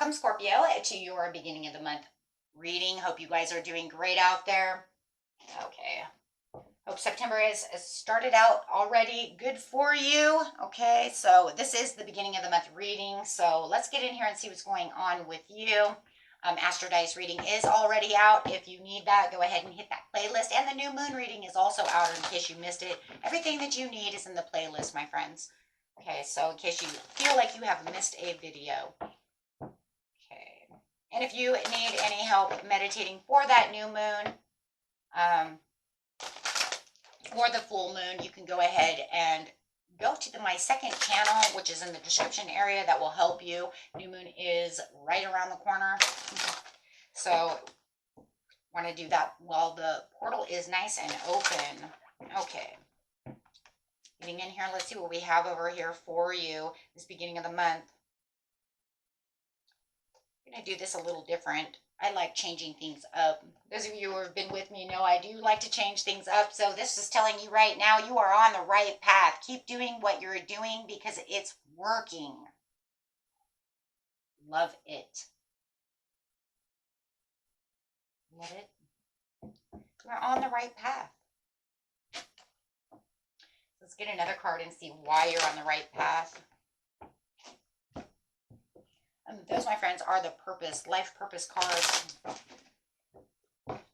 welcome Scorpio to your beginning of the month reading. Hope you guys are doing great out there. Okay. Hope September has started out already good for you. Okay, so this is the beginning of the month reading. So let's get in here and see what's going on with you. Astro Dice reading is already out. If you need that, go ahead and hit that playlist. And the new moon reading is also out in case you missed it. Everything that you need is in the playlist, my friends. Okay, so in case you feel like you have missed a video. Okay, and if you need any help meditating for that new moon, or the full moon, you can go ahead and go to my second channel, which is in the description area. That will help you. New moon is right around the corner. So want to do that while the portal is nice and open. Okay. Getting in here, let's see what we have over here for you this beginning of the month. I'm going to do this a little different. I like changing things up. Those of you who have been with me know I do like to change things up. So this is telling you right now you are on the right path. Keep doing what you're doing because it's working. Love it. Love it. You're on the right path. Let's get another card and see why you're on the right path. Those, my friends, are the life purpose cards.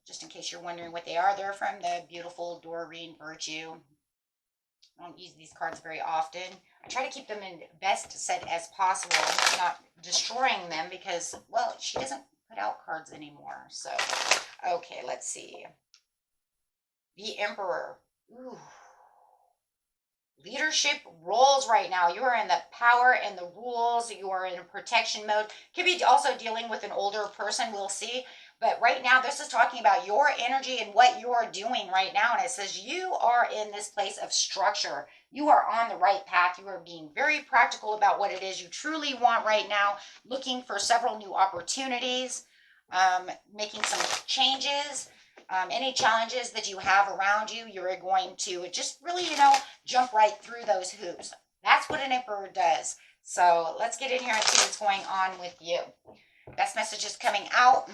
Just in case you're wondering what they are, they're from the beautiful Doreen Virtue. I don't use these cards very often. I try to keep them in best set as possible, not destroying them because, well, she doesn't put out cards anymore. So, okay, let's see. The Emperor. Ooh. Leadership roles right now. You are in the power and the rules. You are in protection mode. Could be also dealing with an older person. We'll see. But right now, this is talking about your energy and what you're doing right now. And it says you are in this place of structure. You are on the right path. You are being very practical about what it is you truly want right now. Looking for several new opportunities. Making some changes. Any challenges that you have around you, you're going to just really, jump right through those hoops. That's what an emperor does. So let's get in here and see what's going on with you. Best messages coming out.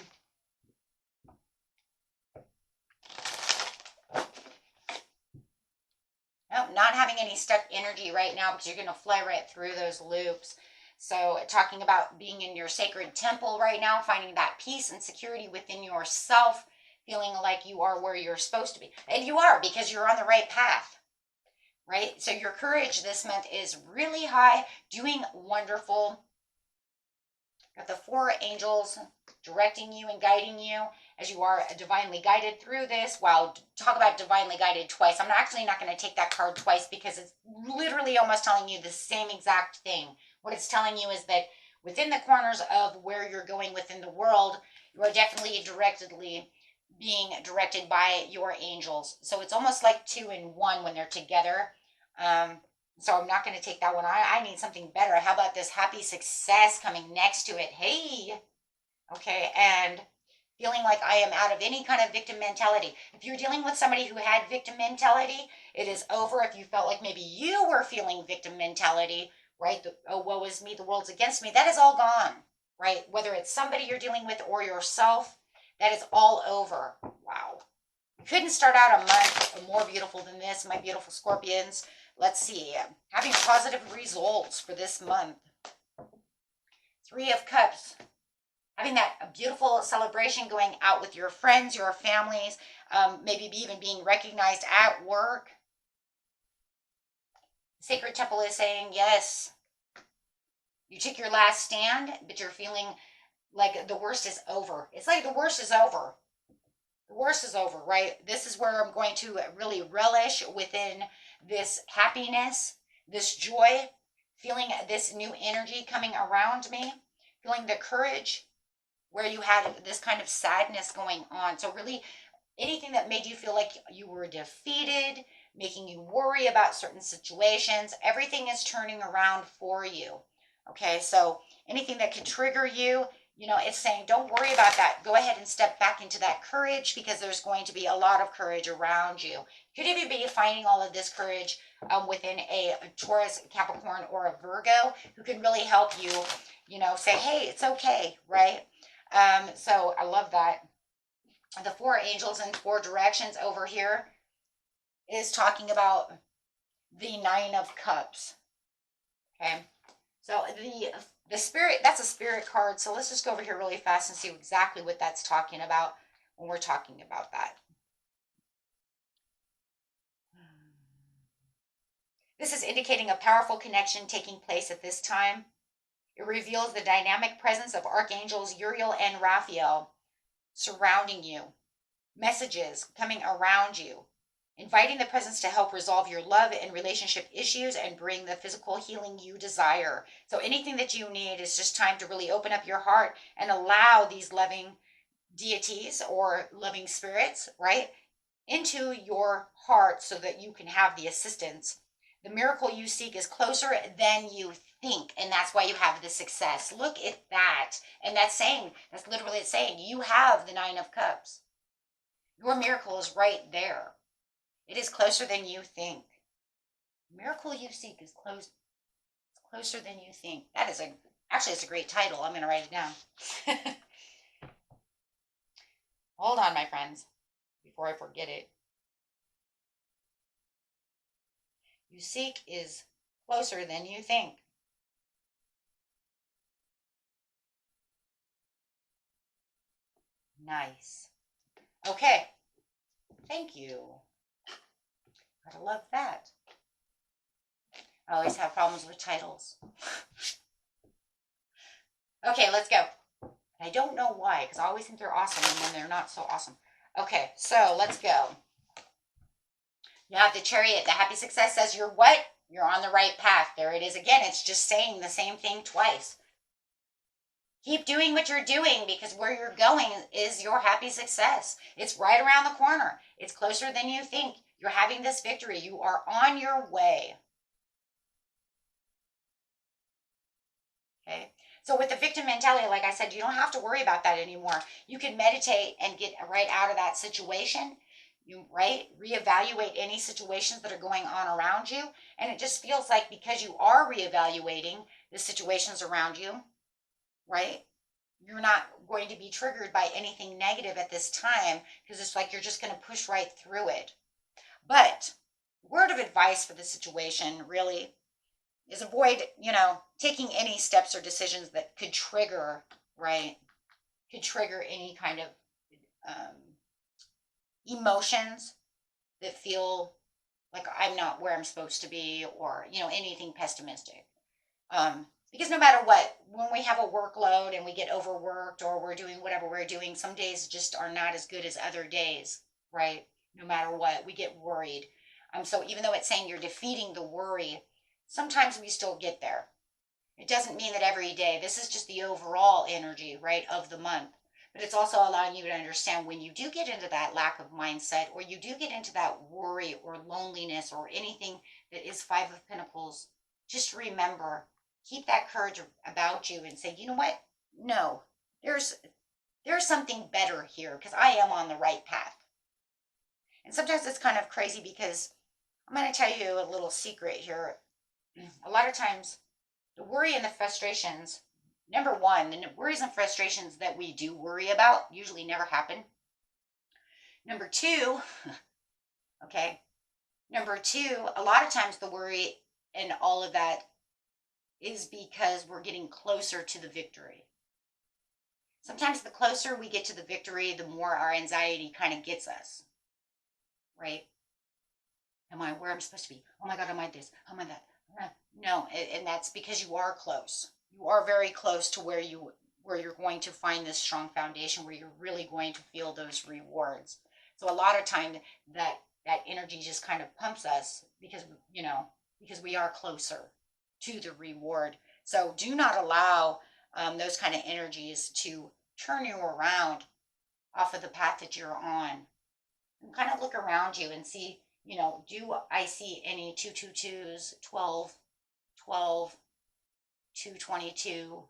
Nope, not having any stuck energy right now because you're going to fly right through those loops. So talking about being in your sacred temple right now, finding that peace and security within yourself. Feeling like you are where you're supposed to be. And you are because you're on the right path, right? So your courage this month is really high, doing wonderful. Got the 4 angels directing you and guiding you as you are divinely guided through this. Wow, talk about divinely guided twice. I'm actually not going to take that card twice because it's literally almost telling you the same exact thing. What it's telling you is that within the corners of where you're going within the world, you are definitely being directed by your angels. So it's almost like 2 in 1 when they're together. So I'm not going to take that one. I need something better. How about this happy success coming next to it? Hey, okay, and feeling like I am out of any kind of victim mentality. If you're dealing with somebody who had victim mentality, it is over. If you felt like maybe you were feeling victim mentality, right? Oh, woe is me, the world's against me. That is all gone, right? Whether it's somebody you're dealing with or yourself, that is all over. Wow. You couldn't start out a month more beautiful than this, my beautiful Scorpions. Let's see. Having positive results for this month. 3 of Cups. Having that beautiful celebration going out with your friends, your families, maybe even being recognized at work. Sacred Temple is saying, yes, you took your last stand, but you're feeling like the worst is over. It's like the worst is over. The worst is over, right? This is where I'm going to really relish within this happiness, this joy, feeling this new energy coming around me, feeling the courage where you had this kind of sadness going on. So really anything that made you feel like you were defeated, making you worry about certain situations, everything is turning around for you. Okay, so anything that could trigger you, it's saying, don't worry about that. Go ahead and step back into that courage because there's going to be a lot of courage around you. You could even be finding all of this courage within a Taurus, Capricorn, or a Virgo who can really help you, say, hey, it's okay, right? So I love that. The four angels in four directions over here is talking about the Nine of Cups. Okay. So the spirit, that's a spirit card. So let's just go over here really fast and see exactly what that's talking about when we're talking about that. This is indicating a powerful connection taking place at this time. It reveals the dynamic presence of archangels Uriel and Raphael surrounding you. Messages coming around you, inviting the presence to help resolve your love and relationship issues and bring the physical healing you desire. So anything that you need is just time to really open up your heart and allow these loving deities or loving spirits, right, into your heart so that you can have the assistance. The miracle you seek is closer than you think, and that's why you have the success. Look at that. And that's literally it's saying, you have the Nine of Cups. Your miracle is right there. It is closer than you think. The miracle you seek is closer than you think. Actually, it's a great title. I'm going to write it down. Hold on, my friends, before I forget it. You seek is closer than you think. Nice. Okay. Thank you. Gotta love that. I always have problems with titles. Okay, let's go. I don't know why, because I always think they're awesome, and then they're not so awesome. Okay, so let's go. You have the Chariot. The happy success says you're what? You're on the right path. There it is again. It's just saying the same thing twice. Keep doing what you're doing, because where you're going is your happy success. It's right around the corner. It's closer than you think. You're having this victory. You are on your way. Okay. So with the victim mentality, like I said, you don't have to worry about that anymore. You can meditate and get right out of that situation. You reevaluate any situations that are going on around you. And it just feels like because you are reevaluating the situations around you, right? You're not going to be triggered by anything negative at this time, because it's like you're just going to push right through it. But word of advice for the situation really is avoid, taking any steps or decisions that could trigger, could trigger any kind of emotions that feel like I'm not where I'm supposed to be, or, anything pessimistic. Because no matter what, when we have a workload and we get overworked or we're doing whatever we're doing, some days just are not as good as other days, right? No matter what, we get worried. So even though it's saying you're defeating the worry, sometimes we still get there. It doesn't mean that every day. This is just the overall energy, right, of the month. But it's also allowing you to understand when you do get into that lack of mindset, or you do get into that worry or loneliness or anything that is Five of Pentacles, just remember, keep that courage about you and say, you know what? No, there's something better here, because I am on the right path. And sometimes it's kind of crazy, because I'm going to tell you a little secret here. A lot of times, the worry and the frustrations, number one, the worries and frustrations that we do worry about usually never happen. Number two, a lot of times the worry and all of that is because we're getting closer to the victory. Sometimes the closer we get to the victory, the more our anxiety kind of gets us, right? Am I where I'm supposed to be? Oh my God, am I this? Am I that? No, and that's because you are close. You are very close to where you're going to find this strong foundation, where you're really going to feel those rewards. So a lot of time that energy just kind of pumps us, because we are closer to the reward. So do not allow those kind of energies to turn you around off of the path that you're on. And kind of look around you and see, do I see any 222s, 12, 12, 222,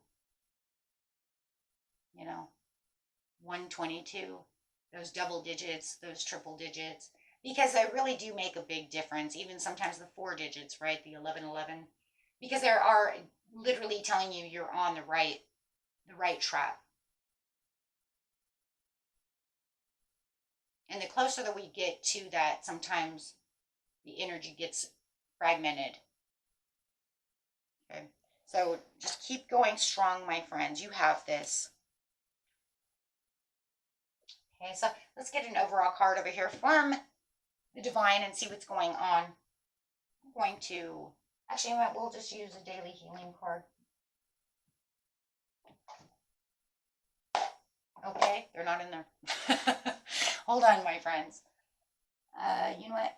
122, those double digits, those triple digits, because they really do make a big difference. Even sometimes the 4 digits, right? The 1111, because there are literally telling you you're on the right track. And the closer that we get to that, sometimes the energy gets fragmented. Okay. So just keep going strong, my friends. You have this. Okay, so let's get an overall card over here from the divine and see what's going on. I'm going to, actually, we'll just use a daily healing card. Okay, they're not in there. Hold on, my friends. You know what?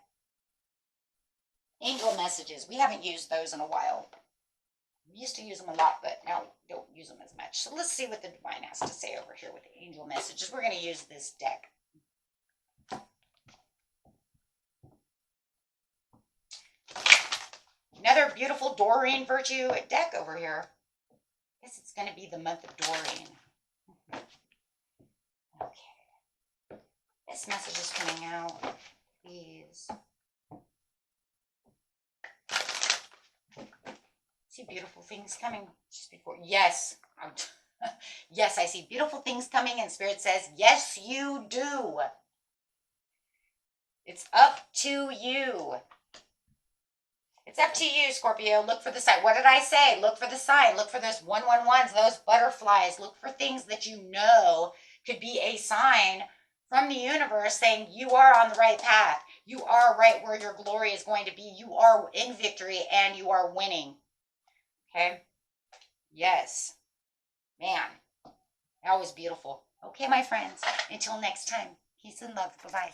Angel messages. We haven't used those in a while. We used to use them a lot, but now we don't use them as much. So let's see what the divine has to say over here with the angel messages. We're going to use this deck. Another beautiful Doreen Virtue deck over here. I guess it's going to be the month of Doreen. Okay. This message is coming out. Please. See beautiful things coming just before. Yes. Yes, I see beautiful things coming, and Spirit says, yes, you do. It's up to you. It's up to you, Scorpio. Look for the sign. What did I say? Look for the sign. Look for those 111s, those butterflies. Look for things that you know could be a sign from the universe saying you are on the right path. You are right where your glory is going to be. You are in victory and you are winning. Okay? Yes. Man, that was beautiful. Okay, my friends. Until next time. Peace and love. Bye-bye.